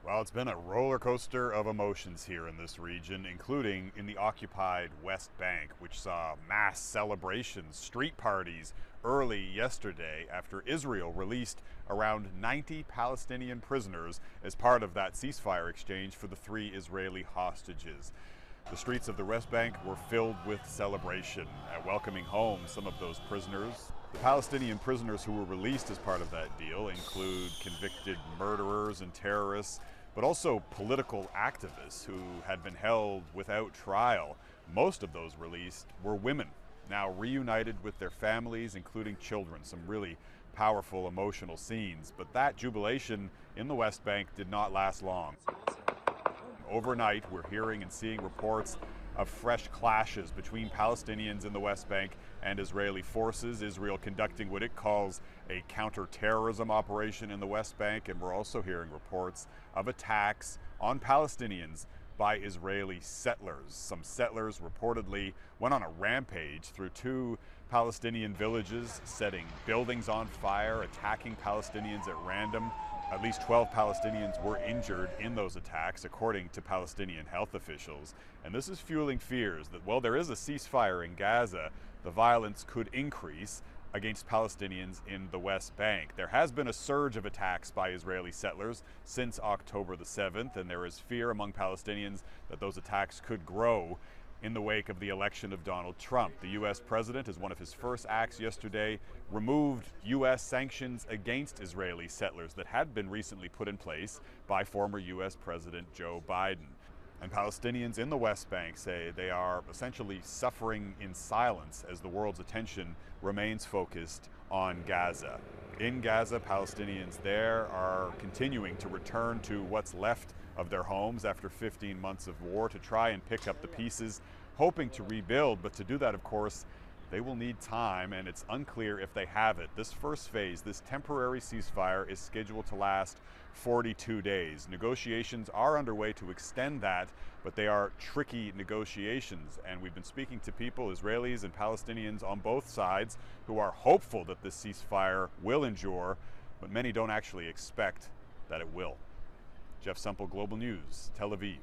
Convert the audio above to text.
Well, it's been a roller coaster of emotions here in this region, including in the occupied West Bank, which saw mass celebrations, street parties early yesterday after Israel released around 90 Palestinian prisoners as part of that ceasefire exchange for the 3 Israeli hostages. The streets of the West Bank were filled with celebration, welcoming home some of those prisoners. The Palestinian prisoners who were released as part of that deal include convicted murderers and terrorists, but also political activists who had been held without trial. Most of those released were women, now reunited with their families, including children. Some really powerful, emotional scenes. But that jubilation in the West Bank did not last long. Overnight, we're hearing and seeing reports of fresh clashes between Palestinians in the West Bank and Israeli forces. Israel conducting what it calls a counter-terrorism operation in the West Bank, and we're also hearing reports of attacks on Palestinians by Israeli settlers. Some settlers reportedly went on a rampage through 2 Palestinian villages, setting buildings on fire, attacking Palestinians at random. At least 12 Palestinians were injured in those attacks, according to Palestinian health officials. And this is fueling fears that while there is a ceasefire in Gaza, the violence could increase against Palestinians in the West Bank. There has been a surge of attacks by Israeli settlers since October the 7th, and there is fear among Palestinians that those attacks could grow in the wake of the election of Donald Trump. The U.S. president, as one of his first acts yesterday, removed U.S. sanctions against Israeli settlers that had been recently put in place by former U.S. President Joe Biden. And Palestinians in the West Bank say they are essentially suffering in silence as the world's attention remains focused on Gaza. In Gaza, Palestinians there are continuing to return to what's left of their homes after 15 months of war to try and pick up the pieces, hoping to rebuild. But to do that, of course, they will need time, and it's unclear if they have it. This first phase, this temporary ceasefire, is scheduled to last 42 days. Negotiations are underway to extend that, but they are tricky negotiations. And we've been speaking to people, Israelis and Palestinians on both sides, who are hopeful that this ceasefire will endure, but many don't actually expect that it will. Jeff Semple, Global News, Tel Aviv.